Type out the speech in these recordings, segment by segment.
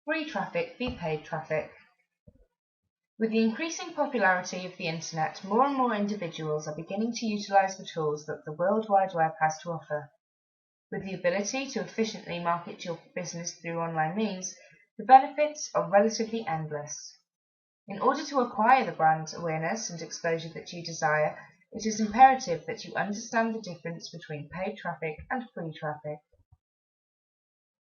Free traffic v paid traffic. With the increasing popularity of the internet, more and more individuals are beginning to utilize the tools that the World Wide Web has to offer. With the ability to efficiently market your business through online means, the benefits are relatively endless. In order to acquire the brand awareness and exposure that you desire, it is imperative that you understand the difference between paid traffic and free traffic.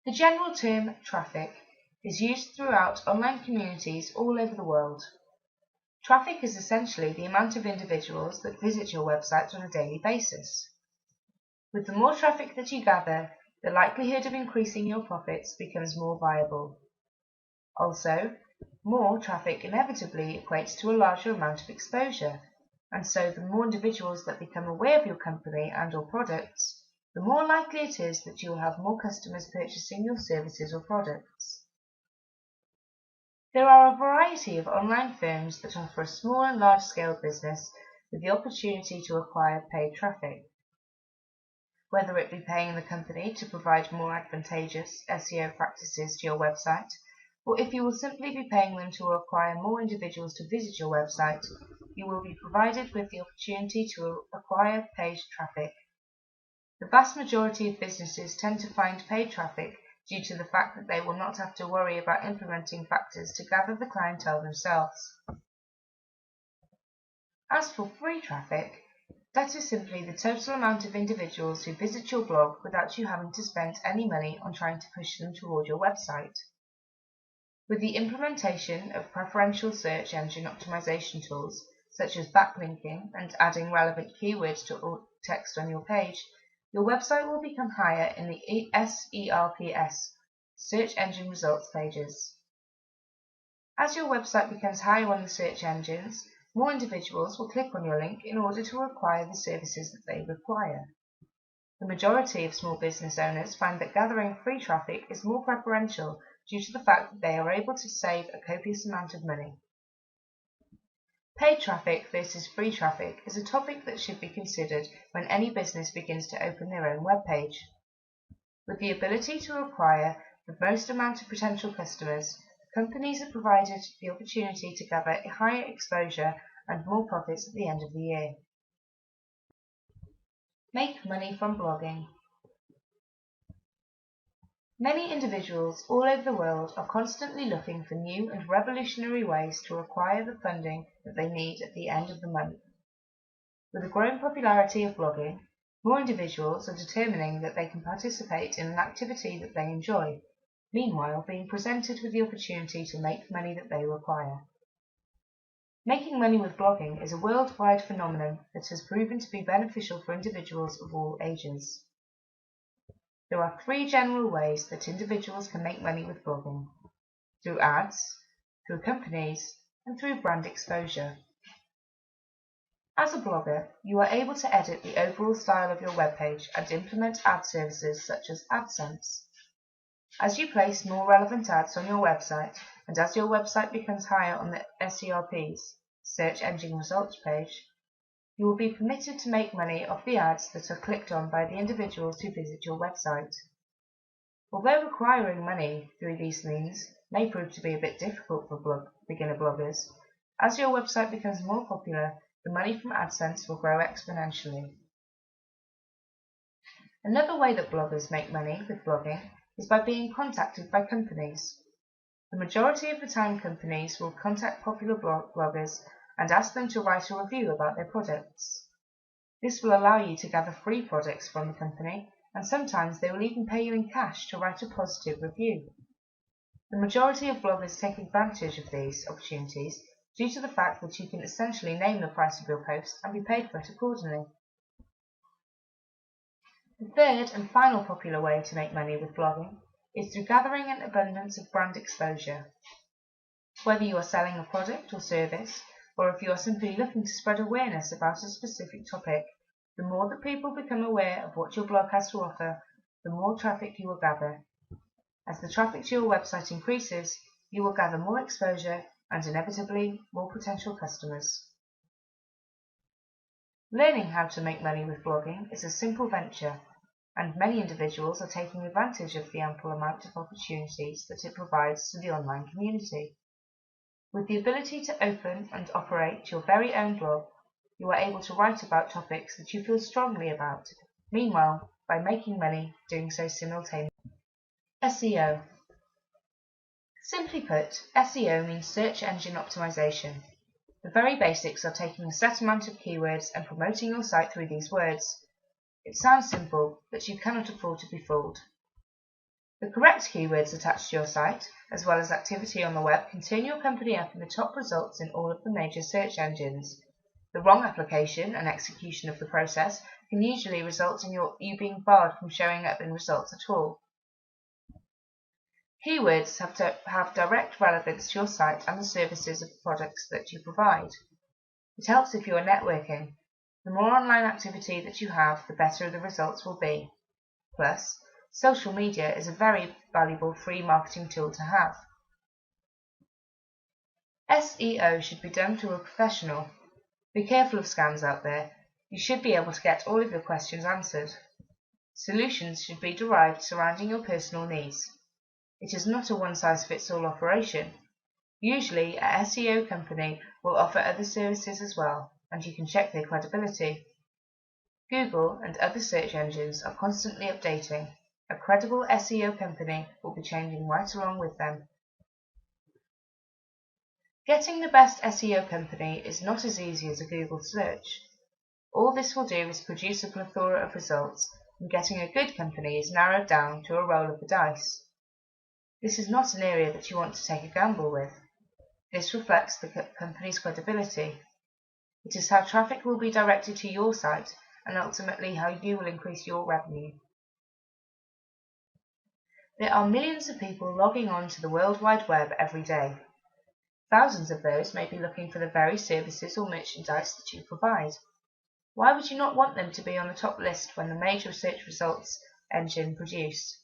The general term traffic is used throughout online communities all over the world. Traffic is essentially the amount of individuals that visit your website on a daily basis. With the more traffic that you gather, the likelihood of increasing your profits becomes more viable. Also, more traffic inevitably equates to a larger amount of exposure, and so the more individuals that become aware of your company and/or products, the more likely it is that you will have more customers purchasing your services or products. There are a variety of online firms that offer a small and large-scale business with the opportunity to acquire paid traffic. Whether it be paying the company to provide more advantageous SEO practices to your website, or if you will simply be paying them to acquire more individuals to visit your website, you will be provided with the opportunity to acquire paid traffic. The vast majority of businesses tend to find paid traffic due to the fact that they will not have to worry about implementing factors to gather the clientele themselves. As for free traffic, that is simply the total amount of individuals who visit your blog without you having to spend any money on trying to push them toward your website. With the implementation of preferential search engine optimization tools, such as backlinking and adding relevant keywords to text on your page, your website will become higher in the SERPs, search engine results pages. As your website becomes higher on the search engines, more individuals will click on your link in order to acquire the services that they require. The majority of small business owners find that gathering free traffic is more preferential due to the fact that they are able to save a copious amount of money. Paid traffic versus free traffic is a topic that should be considered when any business begins to open their own web page. With the ability to acquire the most amount of potential customers, companies are provided the opportunity to gather a higher exposure and more profits at the end of the year. Make money from blogging. Many individuals all over the world are constantly looking for new and revolutionary ways to acquire the funding that they need at the end of the month. With the growing popularity of blogging, more individuals are determining that they can participate in an activity that they enjoy, meanwhile being presented with the opportunity to make money that they require. Making money with blogging is a worldwide phenomenon that has proven to be beneficial for individuals of all ages. There are three general ways that individuals can make money with blogging: through ads, through companies, and through brand exposure. As a blogger, you are able to edit the overall style of your webpage and implement ad services such as AdSense. As you place more relevant ads on your website, and as your website becomes higher on the SERPs, search engine results page, you will be permitted to make money off the ads that are clicked on by the individuals who visit your website. Although acquiring money through these means may prove to be a bit difficult for beginner bloggers, as your website becomes more popular, the money from AdSense will grow exponentially. Another way that bloggers make money with blogging is by being contacted by companies. The majority of the time, companies will contact popular bloggers and ask them to write a review about their products. This will allow you to gather free products from the company, and sometimes they will even pay you in cash to write a positive review. The majority of bloggers take advantage of these opportunities due to the fact that you can essentially name the price of your post and be paid for it accordingly. The third and final popular way to make money with blogging is through gathering an abundance of brand exposure. Whether you are selling a product or service, or if you are simply looking to spread awareness about a specific topic, the more that people become aware of what your blog has to offer, the more traffic you will gather. As the traffic to your website increases, you will gather more exposure and inevitably more potential customers. Learning how to make money with blogging is a simple venture, and many individuals are taking advantage of the ample amount of opportunities that it provides to the online community. With the ability to open and operate your very own blog, you are able to write about topics that you feel strongly about, meanwhile by making money doing so simultaneously. SEO. Simply put, SEO means search engine optimization. The very basics are taking a set amount of keywords and promoting your site through these words. It sounds simple, but you cannot afford to be fooled. The correct keywords attached to your site, as well as activity on the web, can turn your company up in the top results in all of the major search engines. The wrong application and execution of the process can usually result in you being barred from showing up in results at all. Keywords have to have direct relevance to your site and the services and products that you provide. It helps if you are networking. The more online activity that you have, the better the results will be. Plus, social media is a very valuable free marketing tool to have. SEO should be done through a professional. Be careful of scams out there. You should be able to get all of your questions answered. Solutions should be derived surrounding your personal needs. It is not a one-size-fits-all operation. Usually, a SEO company will offer other services as well, and you can check their credibility. Google and other search engines are constantly updating. A credible SEO company will be changing right along with them. Getting the best SEO company is not as easy as a Google search. All this will do is produce a plethora of results, and getting a good company is narrowed down to a roll of the dice. This is not an area that you want to take a gamble with. This reflects the company's credibility. It is how traffic will be directed to your site and ultimately how you will increase your revenue. There are millions of people logging on to the World Wide Web every day. Thousands of those may be looking for the very services or merchandise that you provide. Why would you not want them to be on the top list when the major search results engine produce?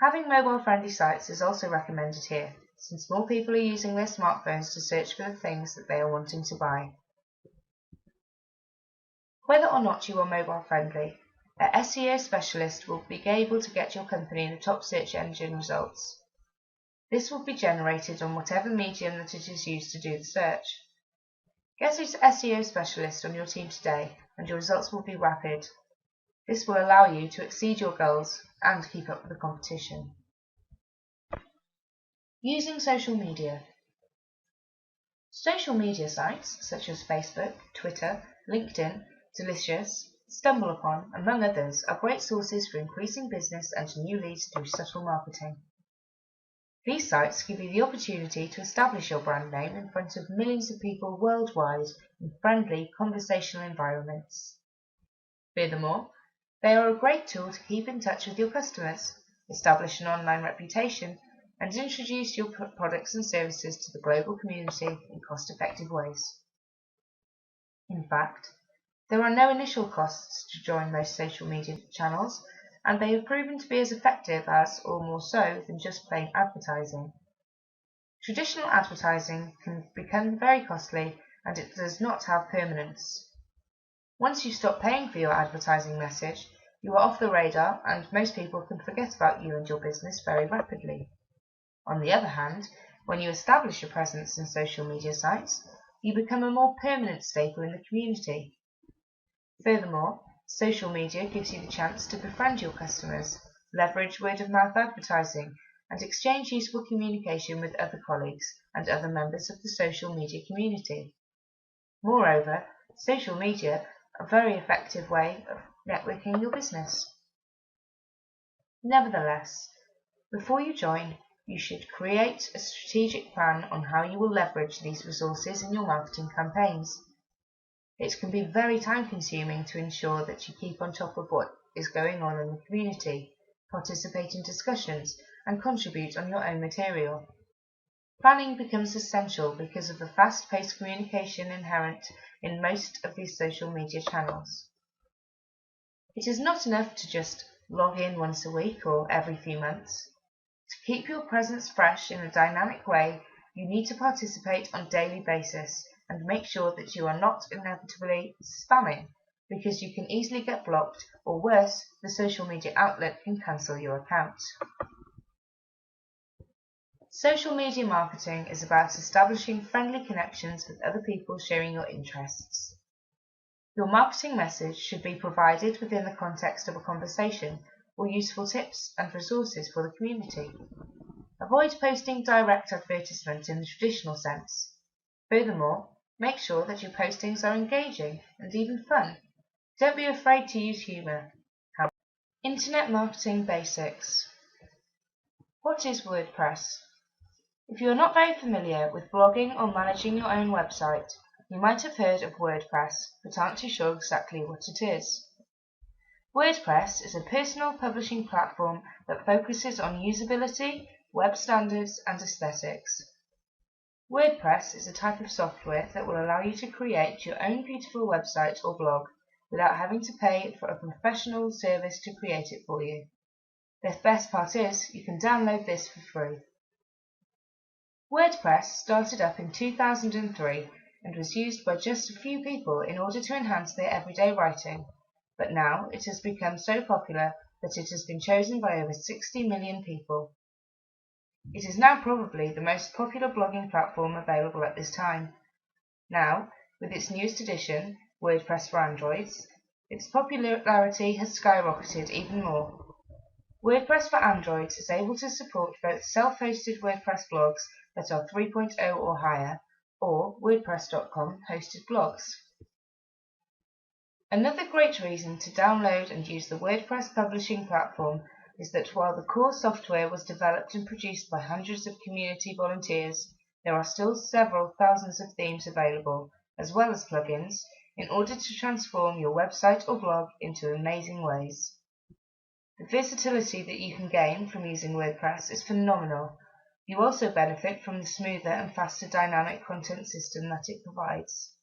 Having mobile-friendly sites is also recommended here, since more people are using their smartphones to search for the things that they are wanting to buy. Whether or not you are mobile-friendly, a SEO specialist will be able to get your company in the top search engine results. This will be generated on whatever medium that it is used to do the search. Get an SEO specialist on your team today, and your results will be rapid. This will allow you to exceed your goals and keep up with the competition. Using social media. Social media sites such as Facebook, Twitter, LinkedIn, Delicious, StumbleUpon, among others, are great sources for increasing business and new leads through subtle marketing. These sites give you the opportunity to establish your brand name in front of millions of people worldwide in friendly, conversational environments. Furthermore, they are a great tool to keep in touch with your customers, establish an online reputation, and introduce your products and services to the global community in cost-effective ways. In fact, there are no initial costs to join most social media channels, and they have proven to be as effective as, or more so, than just plain advertising. Traditional advertising can become very costly, and it does not have permanence. Once you stop paying for your advertising message, you are off the radar, and most people can forget about you and your business very rapidly. On the other hand, when you establish a presence in social media sites, you become a more permanent staple in the community. Furthermore, social media gives you the chance to befriend your customers, leverage word-of-mouth advertising, and exchange useful communication with other colleagues and other members of the social media community. Moreover, social media are a very effective way of networking your business. Nevertheless, before you join, you should create a strategic plan on how you will leverage these resources in your marketing campaigns. It can be very time-consuming to ensure that you keep on top of what is going on in the community, participate in discussions, and contribute on your own material. Planning becomes essential because of the fast-paced communication inherent in most of these social media channels. It is not enough to just log in once a week or every few months. To keep your presence fresh in a dynamic way, you need to participate on a daily basis and make sure that you are not inevitably spamming because you can easily get blocked, or worse, the social media outlet can cancel your account. Social media marketing is about establishing friendly connections with other people sharing your interests. Your marketing message should be provided within the context of a conversation or useful tips and resources for the community. Avoid posting direct advertisement in the traditional sense. Furthermore, make sure that your postings are engaging and even fun. Don't be afraid to use humour. Internet marketing basics. What is WordPress? If you are not very familiar with blogging or managing your own website, you might have heard of WordPress, but aren't too sure exactly what it is. WordPress is a personal publishing platform that focuses on usability, web standards, and aesthetics. WordPress is a type of software that will allow you to create your own beautiful website or blog without having to pay for a professional service to create it for you. The best part is, you can download this for free. WordPress started up in 2003 and was used by just a few people in order to enhance their everyday writing, but now it has become so popular that it has been chosen by over 60 million people. It is now probably the most popular blogging platform available at this time. Now, with its newest edition, WordPress for Androids, its popularity has skyrocketed even more. WordPress for Androids is able to support both self-hosted WordPress blogs that are 3.0 or higher, or WordPress.com hosted blogs. Another great reason to download and use the WordPress publishing platform is that while the core software was developed and produced by hundreds of community volunteers, there are still several thousands of themes available, as well as plugins, in order to transform your website or blog into amazing ways. The versatility that you can gain from using WordPress is phenomenal. You also benefit from the smoother and faster dynamic content system that it provides.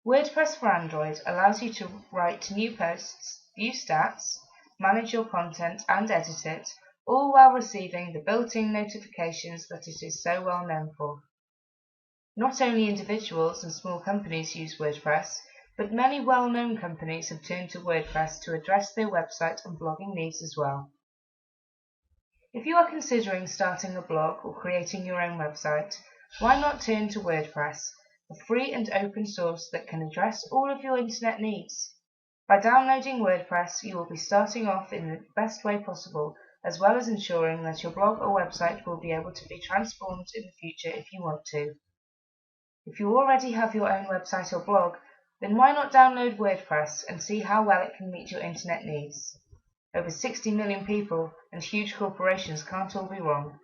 WordPress for Android allows you to write new posts, view stats, manage your content and edit it, all while receiving the built-in notifications that it is so well known for. Not only individuals and small companies use WordPress, but many well-known companies have turned to WordPress to address their website and blogging needs as well. If you are considering starting a blog or creating your own website, why not turn to WordPress, a free and open source that can address all of your internet needs? By downloading WordPress, you will be starting off in the best way possible, as well as ensuring that your blog or website will be able to be transformed in the future if you want to. If you already have your own website or blog, then why not download WordPress and see how well it can meet your internet needs? Over 60 million people and huge corporations can't all be wrong.